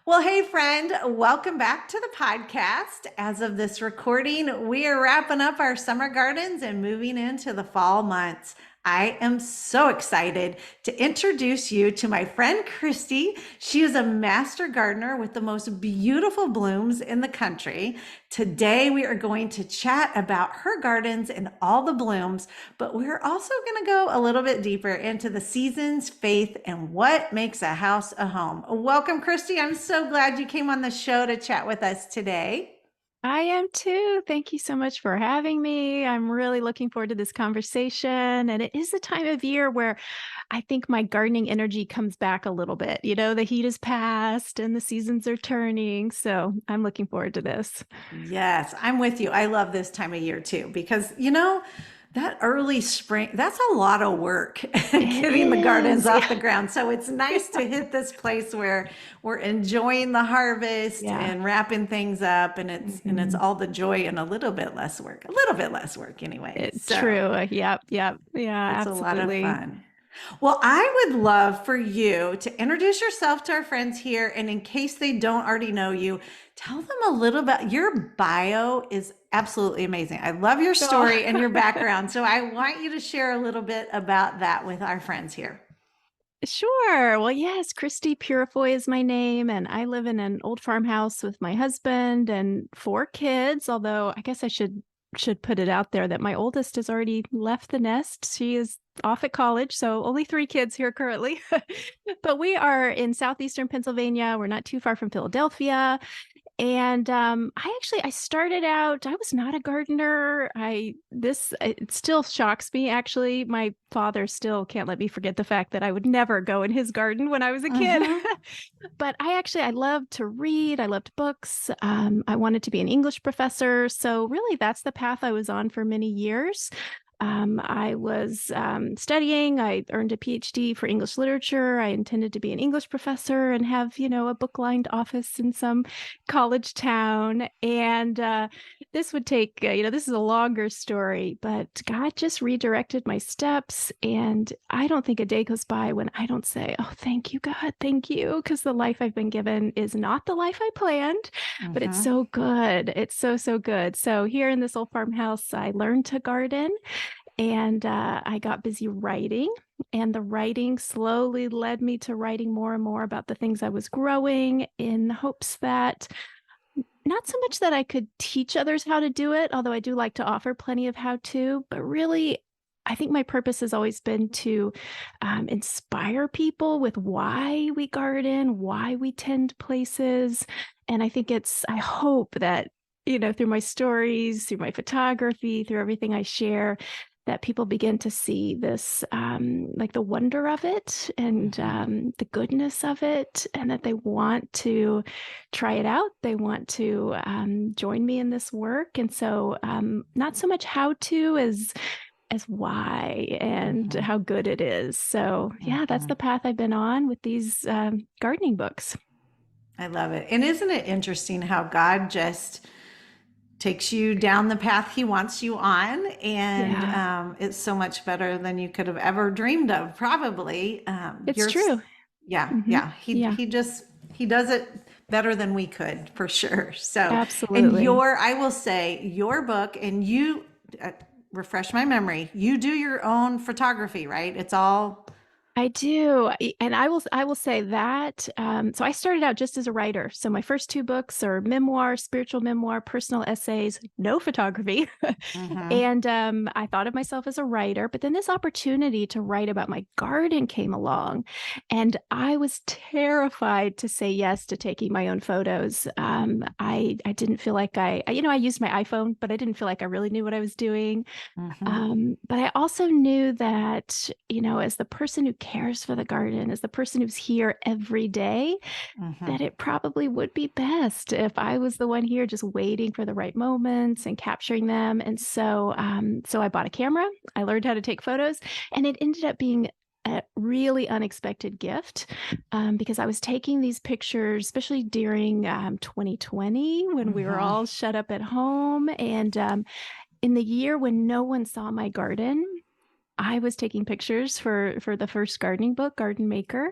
Well, hey, friend, welcome back to the podcast. As of this recording, we are wrapping up our summer gardens and moving into the fall months. I am so excited to introduce you to my friend Christy. She is a master gardener with the most beautiful blooms in the country. Today, we are going to chat about her gardens and all the blooms, but we're also going to go a little bit deeper into the seasons, faith, and what makes a house a home. Welcome, Christy. I'm so glad you came on the show to chat with us today. I am too. Thank you so much for having me. I'm really looking forward to this conversation. And it is the time of year where I think my gardening energy comes back a little bit. The heat is past and the seasons are turning. So I'm looking forward to this. Yes, I'm with you. I love this time of year too, because that early spring, that's a lot of work It getting the gardens is. off Yeah. the ground. So it's nice to hit this place where we're enjoying the harvest Yeah. and wrapping things up, and it's Mhm. all the joy and a little bit less work. A little bit less work anyway. So True. Yep. Yep. Yeah, it's a lot of absolutely. fun. Well, I would love for you to introduce yourself to our friends here. And in case they don't already know you, tell them a little bit. Your bio is absolutely amazing. I love your Oh. story and your background. So I want you to share a little bit about that with our friends here. Sure. Well, yes, Christie Purifoy is my name, and I live in an old farmhouse with my husband and four kids. Although I guess I should put it out there that my oldest has already left the nest. She is off at college, so only three kids here currently. But we are in southeastern Pennsylvania. We're not too far from Philadelphia. And I started out, I was not a gardener. It still shocks me actually. My father still can't let me forget the fact that I would never go in his garden when I was a kid. Hmm. But I loved to read. I loved books. I wanted to be an English professor. So really that's the path I was on for many years. I was studying. I earned a PhD for English literature. I intended to be an English professor and have, a book-lined office in some college town. And this would take, this is a longer story, but God just redirected my steps. And I don't think a day goes by when I don't say, oh, thank you, God, thank you. Because the life I've been given is not the life I planned, but it's Hmm. so good. It's so, so good. So here in this old farmhouse, I learned to garden. And I got busy writing, and the writing slowly led me to writing more and more about the things I was growing in hopes that not so much that I could teach others how to do it, although I do like to offer plenty of how to, but really, I think my purpose has always been to inspire people with why we garden, why we tend places. And I hope that, through my stories, through my photography, through everything I share, that people begin to see this, like the wonder of it and Hmm. the goodness of it, and that they want to try it out. They want to join me in this work. And so, not so much how to as why and Hmm. how good it is. So, yeah, that's Hmm. the path I've been on with these gardening books. I love it. And isn't it interesting how God just takes you down the path he wants you on, and Yeah, it's so much better than you could have ever dreamed of, probably. it's true. Yeah, Hmm. yeah, Yeah, he does it better than we could, for sure. So, and absolutely. I will say, your book, and you, uh, refresh my memory, you do your own photography, right? It's all. I do. And I will say that. So I started out just as a writer. So my first two books are memoir, spiritual memoir, personal essays, no photography. Mhm. And I thought of myself as a writer, but then this opportunity to write about my garden came along. And I was terrified to say yes to taking my own photos. I didn't feel like I used my iPhone, but I didn't feel like I really knew what I was doing. Mhm. But I also knew that, as the person who cares for the garden, as the person who's here every day, Mhm. that it probably would be best if I was the one here just waiting for the right moments and capturing them. And so I bought a camera. I learned how to take photos, and it ended up being a really unexpected gift because I was taking these pictures, especially during 2020 when we were Mhm. all shut up at home. And in the year when no one saw my garden, I was taking pictures for the first gardening book, Garden Maker,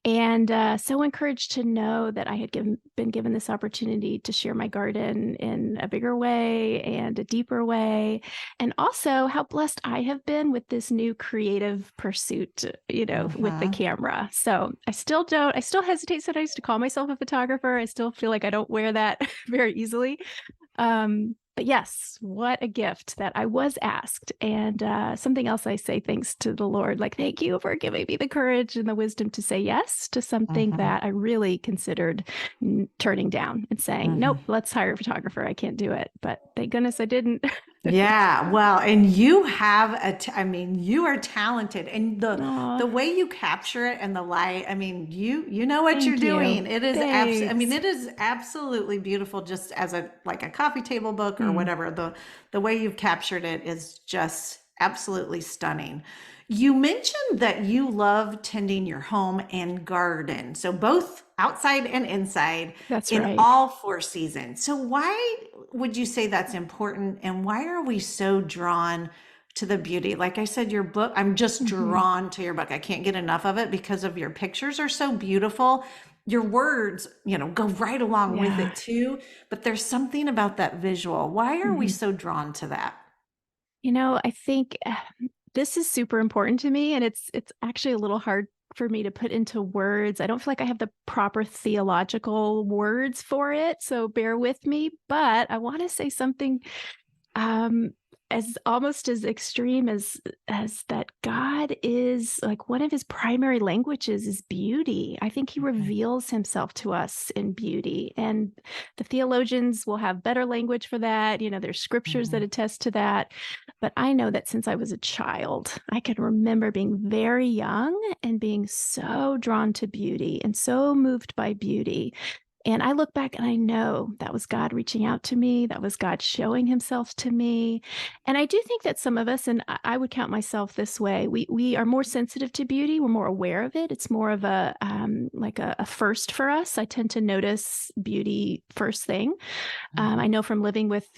And so encouraged to know that I had been given this opportunity to share my garden in a bigger way and a deeper way. And also how blessed I have been with this new creative pursuit, with the Mm-hmm. camera. So I still hesitate sometimes to call myself a photographer. I still feel like I don't wear that very easily. But yes, what a gift that I was asked. And something else I say thanks to the Lord, like, thank you for giving me the courage and the wisdom to say yes to something Mm-hmm. that I really considered turning down and saying, Mm-hmm. nope, let's hire a photographer. I can't do it. But thank goodness I didn't. Yeah, well, and you have I mean, you are talented, and Oh, the way you capture it and the light, I mean, you know what you're thank you. doing. It is I mean, Thanks. it is absolutely beautiful just as a like a coffee table book or Mm, whatever. The way you've captured it is just absolutely stunning. You mentioned that you love tending your home and garden, so both outside and inside that's in right. all four seasons. So why would you say that's important? And why are we so drawn to the beauty? Like I said, your book, I'm just Hmm. drawn to your book. I can't get enough of it because of your pictures are so beautiful. Your words, go right along with Yeah. it too. But there's something about that visual. Why are we Hmm. so drawn to that? I think this is super important to me, and it's actually a little hard for me to put into words. I don't feel like I have the proper theological words for it, so bear with me. But I want to say something um as almost as extreme as that God is like one of his primary languages is beauty. I think he Mhm, reveals himself to us in beauty, and the theologians will have better language for that. There's scriptures that mhm, attest to that. But I know that since I was a child, I can remember being very young and being so drawn to beauty and so moved by beauty. And I look back and I know that was God reaching out to me. That was God showing himself to me. And I do think that some of us, and I would count myself this way, we are more sensitive to beauty. We're more aware of it. It's more of a like a first for us. I tend to notice beauty first thing. mhm, I know from living with,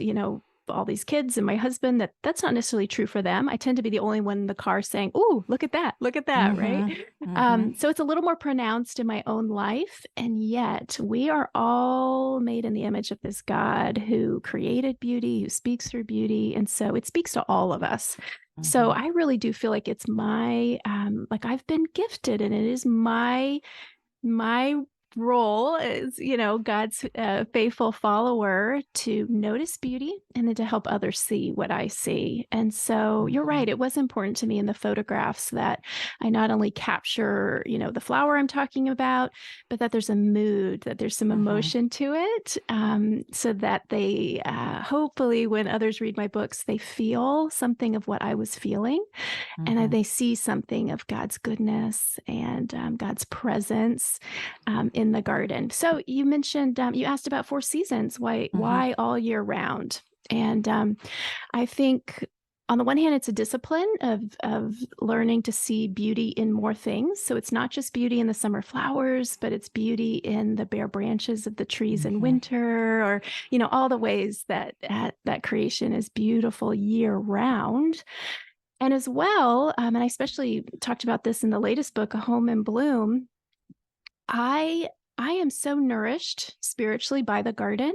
all these kids and my husband that that's not necessarily true for them. I tend to be the only one in the car saying, "Oh, look at that," right? mhm, mhm, So it's a little more pronounced in my own life, and yet we are all made in the image of this God who created beauty, who speaks through beauty, and so it speaks to all of us. So mhm, I really do feel like it's my like I've been gifted, and it is my role is, God's faithful follower to notice beauty and then to help others see what I see. And so you're mhm, right. It was important to me in the photographs that I not only capture, the flower I'm talking about, but that there's a mood, that there's some mhm, emotion to it, so that they hopefully, when others read my books, they feel something of what I was feeling and mhm, they see something of God's goodness and God's presence in the garden. So you mentioned you asked about four seasons. Why mhm, all year round? And I think on the one hand, it's a discipline of learning to see beauty in more things. So it's not just beauty in the summer flowers, but it's beauty in the bare branches of the trees in mhm, winter, or all the ways that that creation is beautiful year round. And as well, and I especially talked about this in the latest book, A Home in Bloom, I I am so nourished spiritually by the garden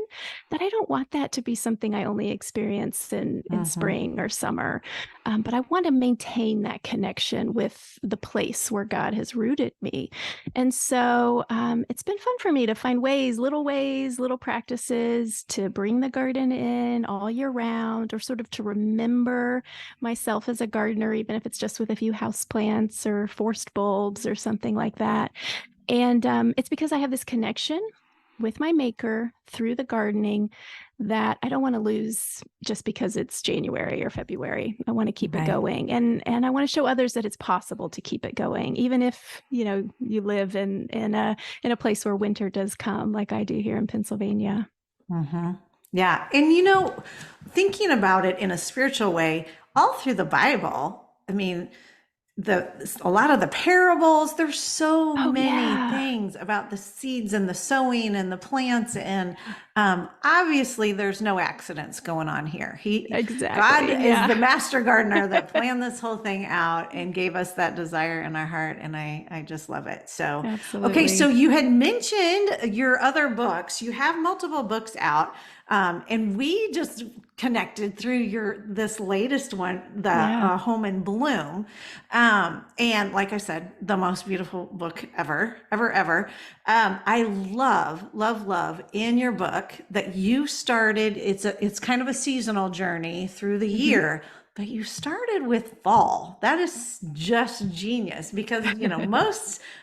that I don't want that to be something I only experience in mhm, spring or summer. But I want to maintain that connection with the place where God has rooted me. And so it's been fun for me to find ways, little practices to bring the garden in all year round, or sort of to remember myself as a gardener, even if it's just with a few house plants or forced bulbs or something like that. And it's because I have this connection with my maker through the gardening that I don't want to lose just because it's January or February. I want to keep it right. going, and I want to show others that it's possible to keep it going, even if you live in a place where winter does come, like I do here in Pennsylvania. Mhm. Yeah. And thinking about it in a spiritual way, all through the Bible, I mean, a lot of the parables. There's so Oh, many yeah, things about the seeds and the sowing and the plants, and obviously there's no accidents going on here. God exactly. is the Yeah, master gardener that planned this whole thing out and gave us that desire in our heart, and I just love it. So okay, so absolutely. you had mentioned your other books. You have multiple books out. And we just connected through this latest one, the Yeah. Home in Bloom. And like I said, the most beautiful book ever, ever, ever. I love in your book that you started. It's kind of a seasonal journey through the Hmm. year, but you started with fall. That is just genius because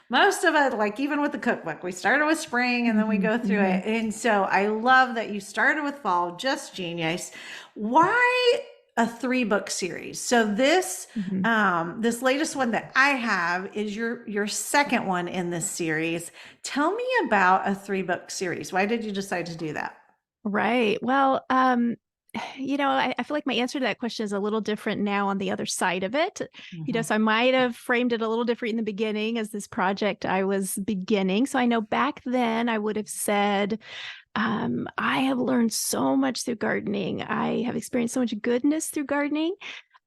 most of it, like even with the cookbook, we started with spring and then we Hmm. go through Hmm. it. And so I love that you started with fall. Just genius. Why a 3-book series? So Hmm. this latest one that I have is your second one in this series. Tell me about a 3-book series. Why did you decide to do that? Right. Well, I feel like my answer to that question is a little different now on the other side of it. Mhm. So I might have framed it a little different in the beginning as this project I was beginning. So I know back then I would have said, I have learned so much through gardening. I have experienced so much goodness through gardening.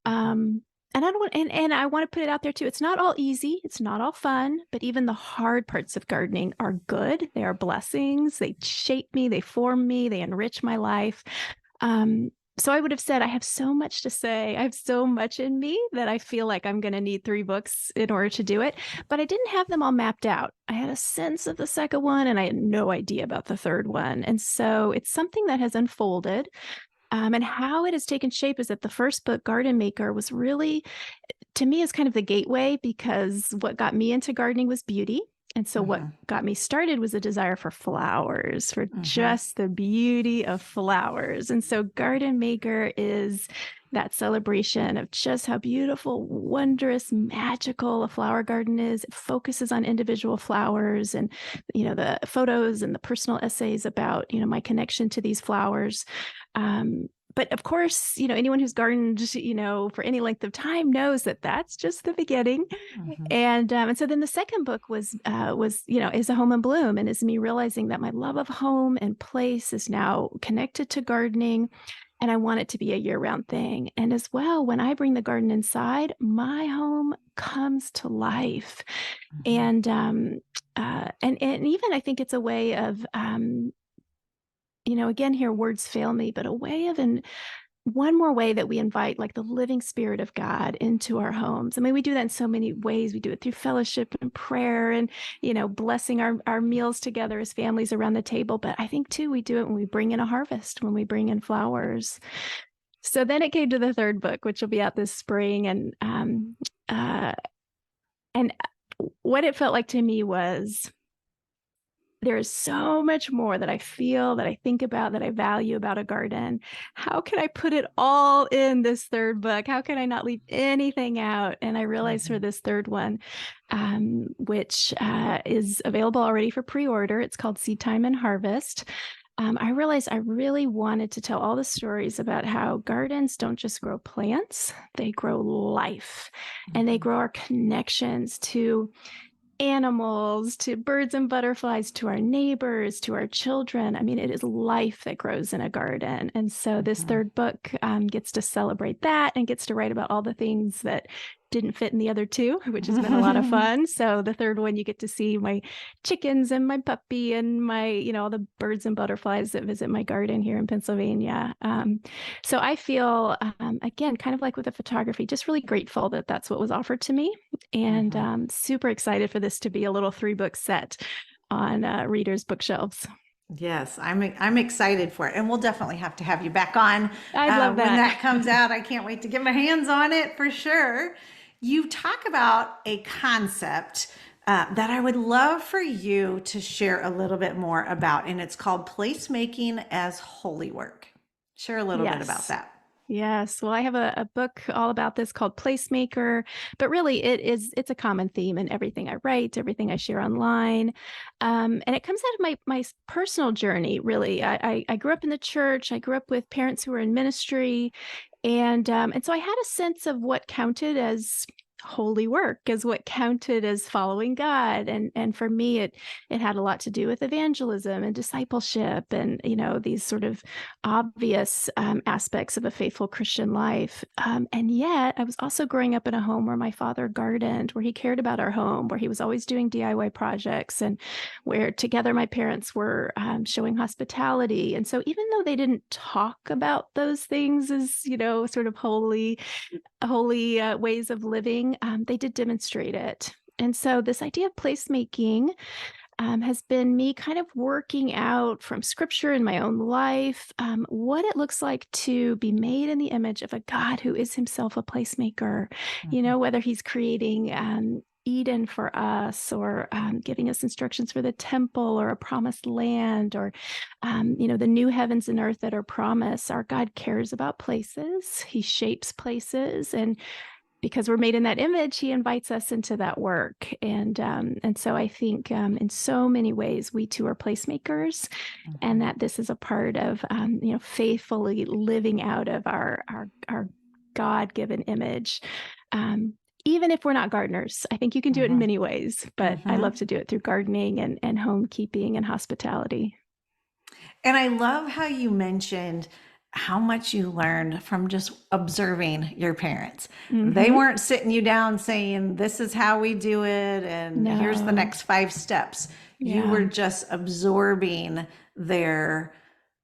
Um, and I don't want, and I want to put it out there too. It's not all easy. It's not all fun, but even the hard parts of gardening are good. They are blessings. They shape me. They form me. They enrich my life. So I would have said, I have so much to say. I have so much in me that I feel like I'm going to need 3 books in order to do it. But I didn't have them all mapped out. I had a sense of the second one and I had no idea about the third one. And so it's something that has unfolded. And how it has taken shape is that the first book, Garden Maker, was really, to me, is kind of the gateway because what got me into gardening was beauty. And so what Mhm. got me started was a desire for flowers, for Mhm. just the beauty of flowers. And so Garden Maker is that celebration of just how beautiful, wondrous, magical a flower garden is. It focuses on individual flowers and, the photos and the personal essays about, my connection to these flowers. But of course, anyone who's gardened, for any length of time knows that that's just the beginning. Mhm. And so then the second book is A Home in Bloom, and is me realizing that my love of home and place is now connected to gardening, and I want it to be a year-round thing. And as well, when I bring the garden inside, my home comes to life. Mhm. And even I think it's a way of again, here words fail me, but a way of one more way that we invite like the living spirit of God into our homes. I mean, we do that in so many ways. We do it through fellowship and prayer and, blessing our meals together as families around the table. But I think too, we do it when we bring in a harvest, when we bring in flowers. So then it came to the third book, which will be out this spring. Uh, and what it felt like to me was there is so much more that I feel, that I think about, that I value about a garden. How can I put it all in this third book? How can I not leave anything out? And I realized for Mhm. this third one, which is available already for pre-order, it's called Seed Time and Harvest. I realized I really wanted to tell all the stories about how gardens don't just grow plants, they grow life, and they Mhm. grow our connections to animals, to birds and butterflies, to our neighbors, to our children. I mean, it is life that grows in a garden. And so this Mhm. third book gets to celebrate that and gets to write about all the things that didn't fit in the other two, which has been a lot of Mhm. fun. So the third one, you get to see my chickens and my puppy and my, all the birds and butterflies that visit my garden here in Pennsylvania. So I feel, again, kind of like with the photography, just really grateful that that's what was offered to me, and Mhm. super excited for this to be a little 3-book set on readers' bookshelves. Yes, I'm excited for it, and we'll definitely have to have you back on I'd love when that. that comes out. I can't wait to get my hands on it for sure. You talk about a concept that I would love for you to share a little bit more about, and it's called placemaking as holy work. Share a little bit about Yes. that. Yes. Well, I have a book all about this called Placemaker, but really it's a common theme in everything I write, everything I share online. And it comes out of my personal journey, really. I grew up in the church. I grew up with parents who were in ministry. And so I had a sense of what counted as holy work, is what counted as following God. And for me, it had a lot to do with evangelism and discipleship, and these sort of obvious aspects of a faithful Christian life. And yet, I was also growing up in a home where my father gardened, where he cared about our home, where he was always doing DIY projects, and where together my parents were showing hospitality. And so, even though they didn't talk about those things as sort of holy ways of living, they did demonstrate it. And so this idea of placemaking has been me kind of working out from scripture in my own life, what it looks like to be made in the image of a God who is himself a placemaker, whether he's creating Eden for us, or giving us instructions for the temple, or a promised land, or the new heavens and earth that are promised. Our God cares about places. He shapes places, and because we're made in that image, he invites us into that work. And so I think in so many ways, we too are placemakers, and that this is a part of faithfully living out of our God-given image. Even if we're not gardeners, I think you can do it in many ways, but I love to do it through gardening and homekeeping and hospitality. And I love how you mentioned how much you learned from just observing your parents. They weren't sitting you down saying, this is how we do it, and here's the next 5 steps. You were just absorbing their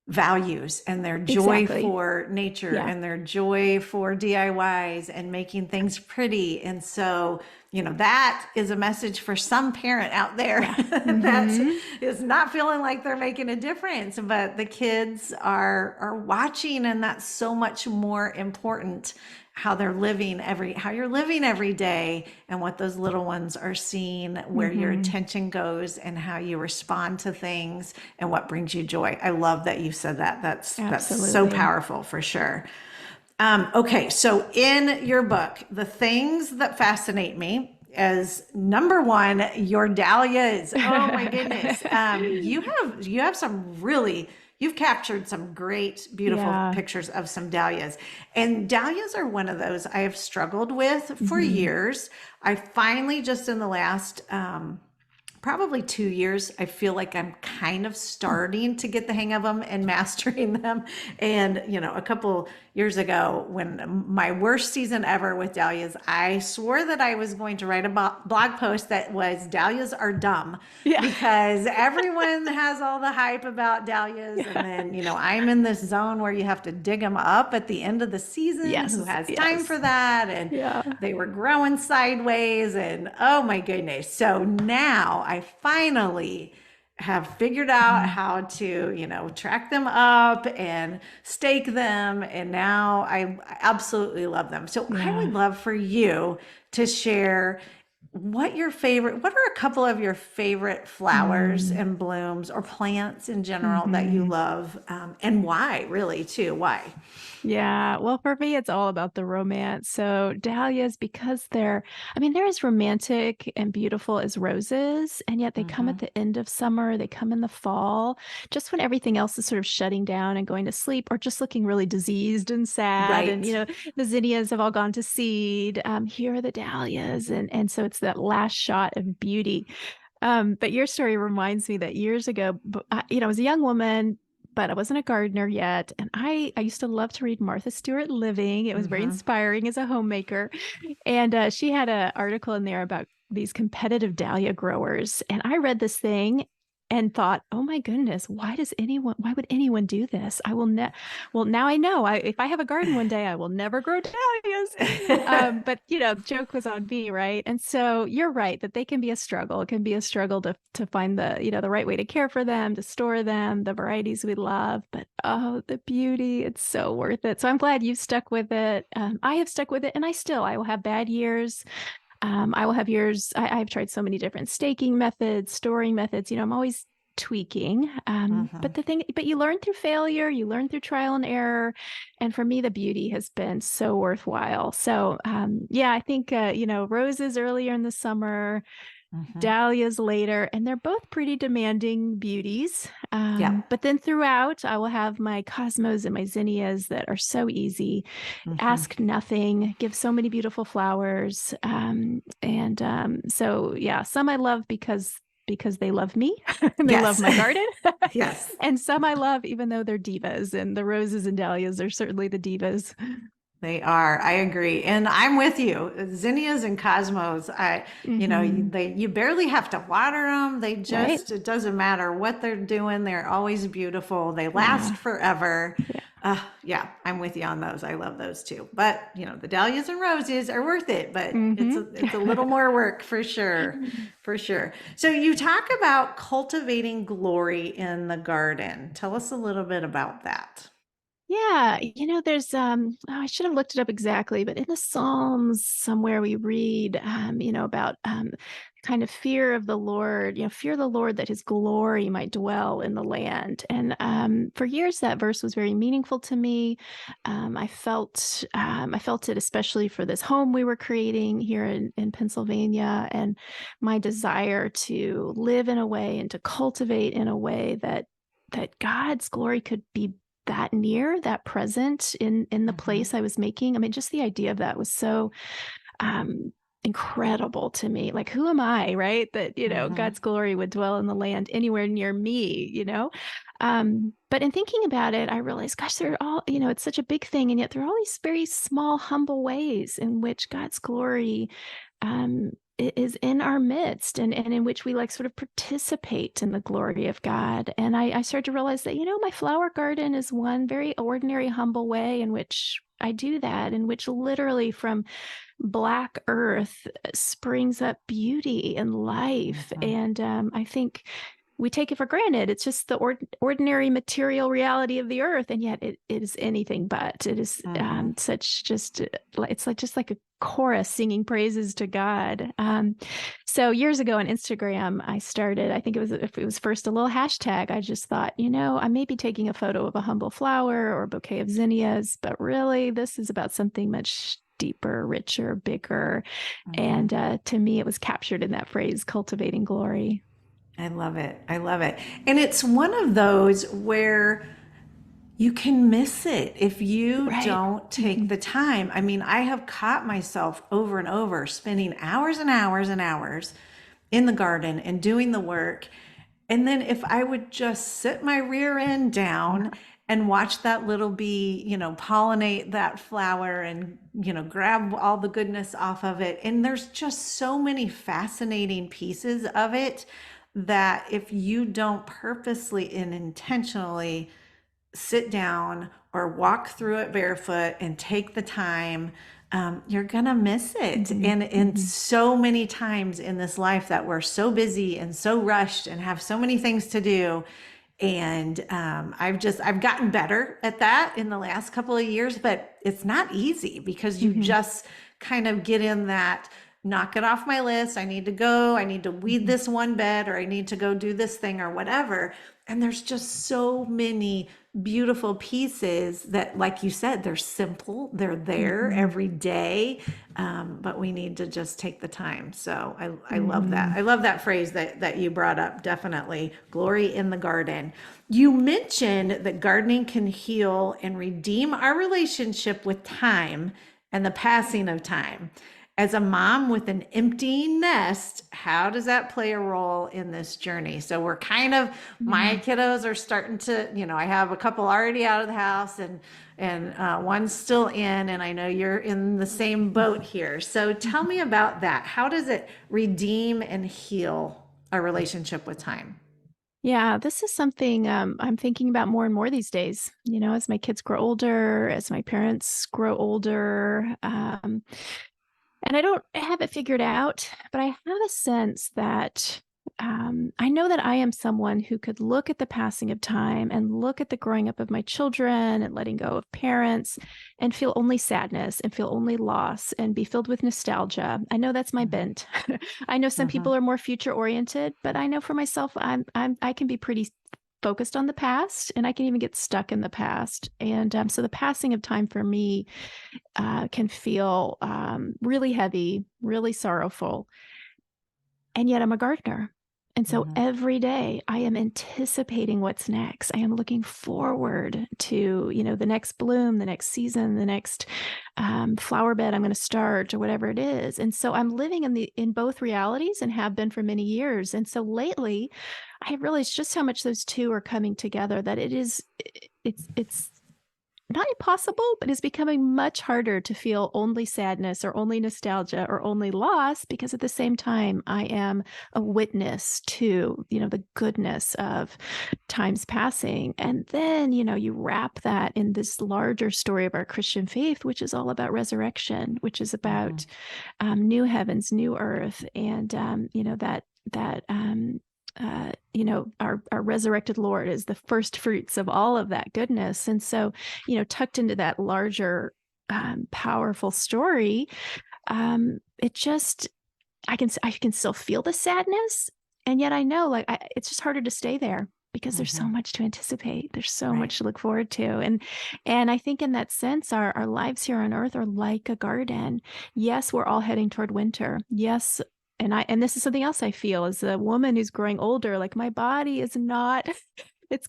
values and their joy for nature and their joy for DIYs and making things pretty. And so, that is a message for some parent out there that is not feeling like they're making a difference, but the kids are watching, and that's so much more important, how you're living every day, and what those little ones are seeing, where your attention goes, and how you respond to things, and what brings you joy. I love that you said that. That's so powerful, for sure. Okay, so in your book, the things that fascinate me as number 1, your dahlias. Oh my goodness. You've captured some great, beautiful pictures of some dahlias. And dahlias are one of those I have struggled with for years. I finally, just in the last probably 2 years, I feel like I'm kind of starting to get the hang of them and mastering them. And, a couple years ago, when my worst season ever with dahlias, I swore that I was going to write a blog post that was dahlias are dumb, because everyone has all the hype about dahlias. And then, I'm in this zone where you have to dig them up at the end of the season. Who has time for that? And they were growing sideways, and oh my goodness. So now I finally have figured out how to, track them up and stake them. And now I absolutely love them. So I would love for you to share what are a couple of your favorite flowers and blooms, or plants in general, that you love, and why, really, too? Why? Yeah, well, for me, it's all about the romance. So dahlias, because they're as romantic and beautiful as roses, and yet they come at the end of summer, they come in the fall, just when everything else is sort of shutting down and going to sleep, or just looking really diseased and sad. And, the zinnias have all gone to seed. Here are the dahlias. And so it's that last shot of beauty. But your story reminds me that years ago, I was a young woman, but I wasn't a gardener yet. And I used to love to read Martha Stewart Living. It was very inspiring as a homemaker. And she had an article in there about these competitive dahlia growers. And I read this thing and thought, oh my goodness, why would anyone do this? Well, now I know, if I have a garden one day, I will never grow dahlias. But the joke was on me, right? And so you're right that they can be a struggle. It can be a struggle to find the right way to care for them, to store them, the varieties we love. But oh, the beauty, it's so worth it. So I'm glad you've stuck with it. I have stuck with it, and I will have bad years. I will have years. I've tried so many different staking methods, storing methods. I'm always tweaking. But you learn through failure, you learn through trial and error. And for me, the beauty has been so worthwhile. So I think, roses earlier in the summer, Mhm. dahlias later, and they're both pretty demanding beauties. Yep. But then throughout, I will have my cosmos and my zinnias that are so easy, Mhm. ask nothing, give so many beautiful flowers. And so, yeah, some I love because they love me and they love Yes. my garden. Yes. And some I love even though they're divas, and the roses and dahlias are certainly the divas. They are. I agree. And I'm with you. Zinnias and cosmos, Hmm. you barely have to water them. Right? It doesn't matter what they're doing. They're always beautiful. They last Yeah. forever. Yeah. Yeah, I'm with you on those. I love those too. But, the dahlias and roses are worth it, but Hmm. it's a little more work for sure. For sure. So you talk about cultivating glory in the garden. Tell us a little bit about that. Yeah, there's I should have looked it up exactly, but in the Psalms somewhere we read about kind of fear of the Lord, fear the Lord that his glory might dwell in the land. And for years that verse was very meaningful to me. I felt it especially for this home we were creating here in Pennsylvania, and my desire to live in a way and to cultivate in a way that God's glory could be that near, that present in the Mhm. place I was making. I mean, just the idea of that was so um incredible to me. Like, who am I, right? That, Mhm. God's glory would dwell in the land anywhere near me. But in thinking about it, I realized, gosh, they're all, it's such a big thing, and yet there are all these very small, humble ways in which God's glory is in our midst, and in which we like sort of participate in the glory of God. And I started to realize that, my flower garden is one very ordinary, humble way in which I do that, in which literally from black earth springs up beauty and life. Mhm. And I think we take it for granted. It's just the ordinary material reality of the earth, and yet it is anything but. It is Mhm. such just it's like just like a chorus singing praises to God. So years ago on Instagram, I started. I think it was first a little hashtag. I just thought, I may be taking a photo of a humble flower or a bouquet of zinnias, but really, this is about something much deeper, richer, bigger. Mhm. And to me, it was captured in that phrase, cultivating glory. I love it. I love it. And it's one of those where you can miss it if you Right. don't take Hmm. the time. I mean, I have caught myself over and over spending hours and hours and hours in the garden and doing the work. And then if I would just sit my rear end down and watch that little bee, pollinate that flower and, grab all the goodness off of it. And there's just so many fascinating pieces of it that if you don't purposely and intentionally sit down or walk through it barefoot and take the time, you're gonna miss it. Hmm. And Hmm. so many times in this life that we're so busy and so rushed and have so many things to do. And I've gotten better at that in the last couple of years, but it's not easy because you Hmm. just kind of get in that knock it off my list. I need to go, I need to weed Hmm. this one bed, or I need to go do this thing or whatever. And there's just so many beautiful pieces that, like you said, they're simple, they're there Hmm. every day, but we need to just take the time. So I love that. Hmm. I love that phrase that you brought up. Definitely, glory in the garden. You mentioned that gardening can heal and redeem our relationship with time and the passing of time. As a mom with an empty nest, how does that play a role in this journey? So we're kind of, my Yeah. kiddos are starting to, I have a couple already out of the house and one's still in, and I know you're in the same boat here. So tell me about that. How does it redeem and heal our relationship with time? Yeah, this is something I'm thinking about more and more these days. As my kids grow older, as my parents grow older, and I don't have it figured out, but I have a sense that I know that I am someone who could look at the passing of time and look at the growing up of my children and letting go of parents and feel only sadness and feel only loss and be filled with nostalgia. I know that's my Mhm. bent. I know some Mhm. people are more future oriented, but I know for myself, I can be pretty focused on the past, and I can even get stuck in the past. And so the passing of time for me can feel really heavy, really sorrowful. And yet I'm a gardener. And so Mhm. every day I am anticipating what's next. I am looking forward to, the next bloom, the next season, the next flower bed I'm going to start or whatever it is. And so I'm living in both realities and have been for many years. And so lately I realized just how much those two are coming together, that it's not impossible, but it's becoming much harder to feel only sadness or only nostalgia or only loss, because at the same time, I am a witness to, the goodness of times passing. And then, you wrap that in this larger story of our Christian faith, which is all about resurrection, which is about Mhm. new heavens, new earth, and, our resurrected Lord is the first fruits of all of that goodness. And so, tucked into that larger, powerful story, it just, I can still feel the sadness. And yet I know, like, it's just harder to stay there because there's so Mhm. much to anticipate. There's so Right. much to look forward to. And I think in that sense, our lives here on earth are like a garden. Yes, we're all heading toward winter. Yes. And this is something else I feel as a woman who's growing older, like my body is not, it's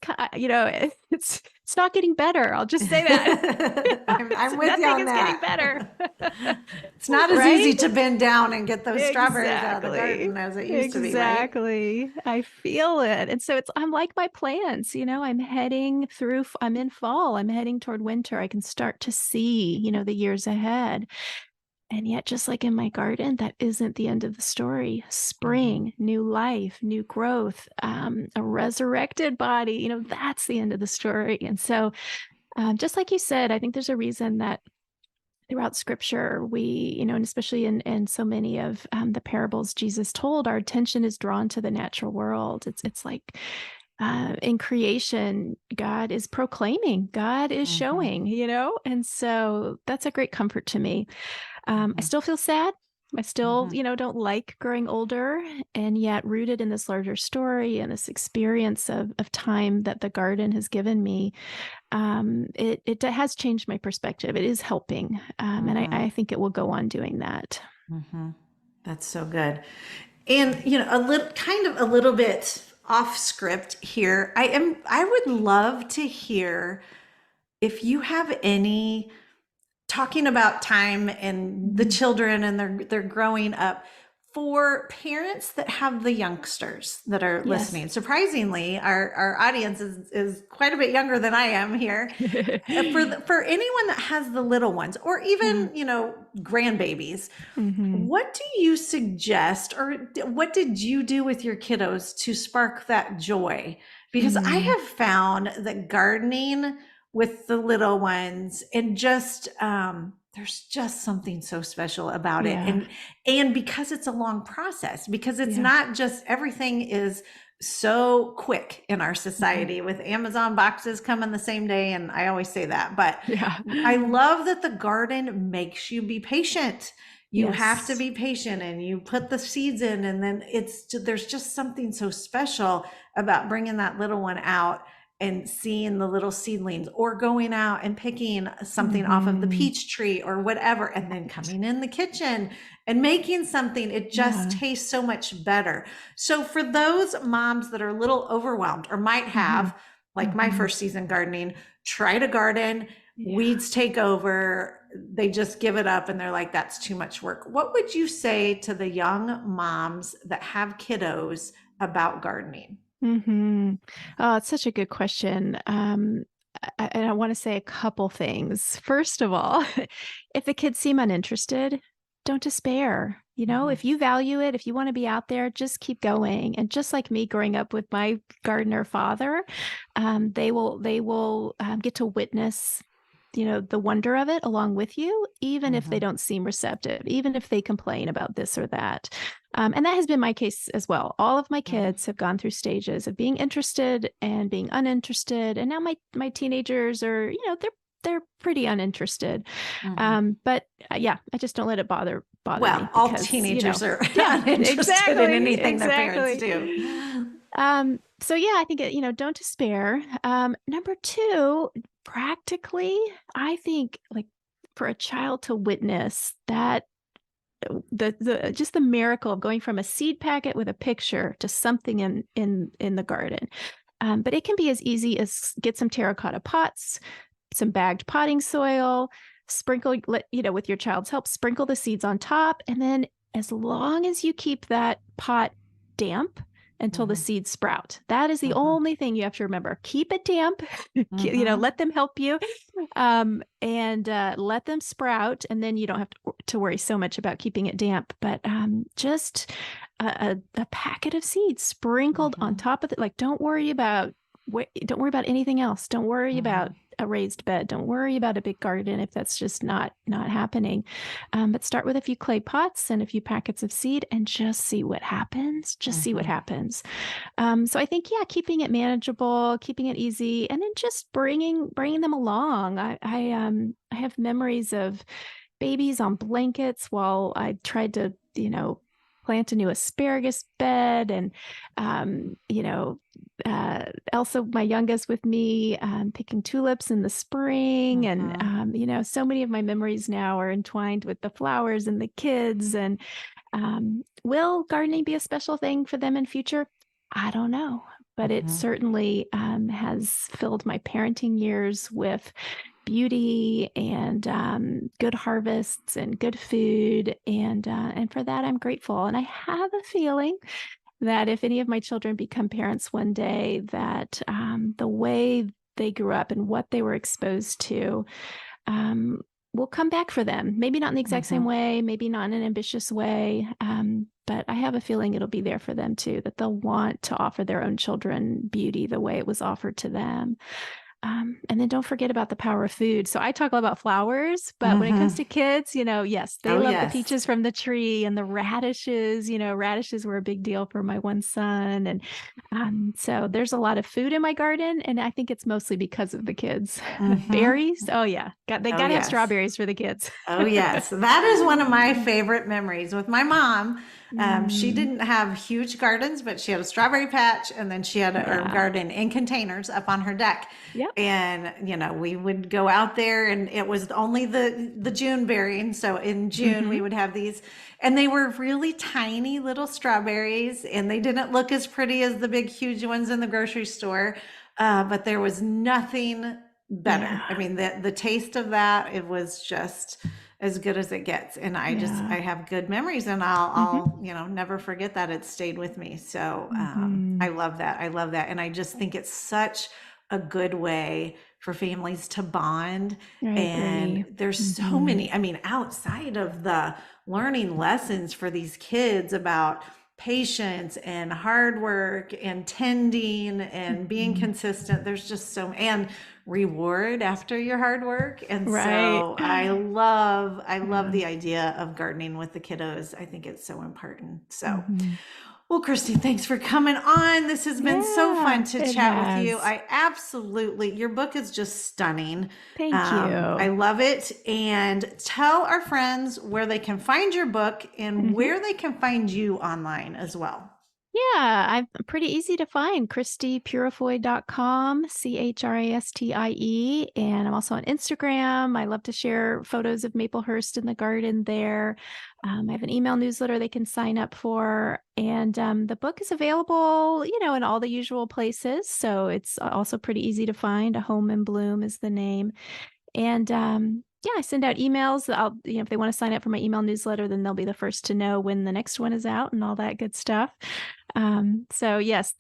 not getting better. I'll just say that. I'm with you Nothing on is getting that. better. It's not as Right? easy to bend down and get those strawberries out of the Exactly. garden as it used to be, right? Exactly. I feel it. And so I'm like my plants, I'm heading through, I'm in fall, I'm heading toward winter. I can start to see, the years ahead. And yet, just like in my garden, that isn't the end of the story. Mhm. Spring, new life, new growth, a resurrected body, that's the end of the story. And so, just like you said, I think there's a reason that throughout scripture we, and especially in so many of the parables Jesus told, our attention is drawn to the natural world. It's like in creation, God is proclaiming, God is Mhm. showing, and so that's a great comfort to me. I Mhm. still feel sad. I still, Mhm. don't like growing older, and yet rooted in this larger story and this experience of time that the garden has given me, it has changed my perspective. It is helping, and I, Mhm. I think it will go on doing that. Mhm. That's so good. And a little bit off script here. I would love to hear if you have any, talking about time and the Mhm. children and they're growing up, for parents that have the youngsters that are Yes. listening. Surprisingly, our audience is quite a bit younger than I am here. For anyone that has the little ones, or Yeah. even grandbabies, Hmm. what do you suggest, or what did you do with your kiddos to spark that joy? Because I Mm. have found that gardening with the little ones, and just there's just something so special about it. Yeah. And because it's a long process, because it's Yeah. not just, everything is so quick in our Mhm. society with Amazon boxes coming the same day, and I always say that, but Yeah. I love that the garden makes you be patient. You have to Yes. be patient, and you put the seeds in, and then there's just something so special about bringing that little one out and seeing the little seedlings, or going out and picking something off of the Hmm. peach tree or whatever, and then coming in the kitchen and making something. It just Yeah. tastes so much better. So for those moms that are a little overwhelmed, or might Hmm. have, like my Hmm. first season gardening, try to garden, Yeah. weeds take over, they just give it up, and they're like, that's too much work. What would you say to the young moms that have kiddos about gardening? Hmm. Oh, it's such a good question. And I want to say a couple things. First of all, if the kids seem uninterested, don't despair. Mhm. If you value it, if you want to be out there, just keep going. And just like me growing up with my gardener father, they will get to witness, the wonder of it along with you, even if they Mhm. don't seem receptive, even if they complain about this or that. And that has been my case as well. All of my Mhm. kids have gone through stages of being interested and being uninterested, and now my teenagers are, they're pretty uninterested. Mhm. But yeah, I just don't let it bother Well, me all because, teenagers are yeah, uninterested in exactly, anything their parents exactly. do. So yeah, I think don't despair. Number two, practically, I think, like, for a child to witness that just the miracle of going from a seed packet with a picture to something in the garden. But it can be as easy as get some terracotta pots, some bagged potting soil, sprinkle, with your child's help, sprinkle the seeds on top. And then as long as you keep that pot damp until the seeds sprout, that is the only thing you have to remember. Keep it damp, let them help you, and let them sprout. And then you don't have to worry so much about keeping it damp, but just a packet of seeds sprinkled on top of it. Like, don't worry about anything else. Don't worry about a raised bed. Don't worry about a big garden if that's just not happening. But start with a few clay pots and a few packets of seed and just see what happens. See what happens. So I think, keeping it manageable, keeping it easy, and then just bringing them along. I have memories of babies on blankets while I tried to, plant a new asparagus bed, and Elsa, my youngest, with me, picking tulips in the spring. And so many of my memories now are entwined with the flowers and the kids. And will gardening be a special thing for them in future? I don't know, but it certainly has filled my parenting years with beauty and good harvests and good food. And for that, I'm grateful. And I have a feeling that if any of my children become parents one day, that the way they grew up and what they were exposed to will come back for them. Maybe not in the exact same way, maybe not in an ambitious way, but I have a feeling it'll be there for them too, that they'll want to offer their own children beauty the way it was offered to them. And then don't forget about the power of food. So I talk a lot about flowers, but when it comes to kids, yes, they love the peaches from the tree and the radishes. Radishes were a big deal for my one son. And so there's a lot of food in my garden. And I think it's mostly because of the kids. Berries. Oh, yeah. They got to have strawberries for the kids. Oh, yes. That is one of my favorite memories with my mom. She didn't have huge gardens, but she had a strawberry patch, and then she had a garden in containers up on her deck. Yep. And, we would go out there, and it was only the June bearing. So in June, we would have these, and they were really tiny little strawberries, and they didn't look as pretty as the big, huge ones in the grocery store. But there was nothing better. Yeah. I mean, the taste of that, it was just as good as it gets. And I have good memories, and I'll never forget that. It stayed with me. So I love that. I love that. And I just think it's such a good way for families to bond. And there's so many, outside of the learning lessons for these kids about patience and hard work and tending and being consistent, there's just and reward after your hard work. And so I love the idea of gardening with the kiddos. I think it's so important. So well, Christie, thanks for coming on. This has been so fun to chat with you. Your book is just stunning. Thank you. I love it. And tell our friends where they can find your book and where they can find you online as well. Yeah, I'm pretty easy to find. ChristiePurifoy.com, CHRASTIE. And I'm also on Instagram. I love to share photos of Maplehurst in the garden there. I have an email newsletter they can sign up for. And the book is available, in all the usual places. So it's also pretty easy to find. A Home in Bloom is the name. And I send out emails. If they want to sign up for my email newsletter, then they'll be the first to know when the next one is out and all that good stuff. So yes,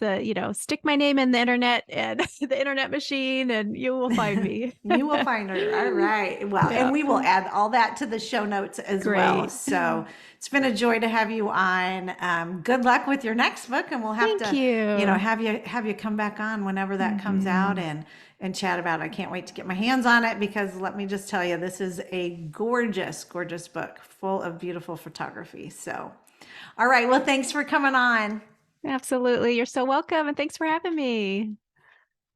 stick my name in the internet and the internet machine, and you will find me. You will find her. All right. Well, and we will add all that to the show notes as well. So it's been a joy to have you on. Good luck with your next book, and we'll have have you come back on whenever that comes out and chat about it. I can't wait to get my hands on it, because let me just tell you, this is a gorgeous, gorgeous book full of beautiful photography. So, all right. Well, thanks for coming on. Absolutely. You're so welcome. And thanks for having me.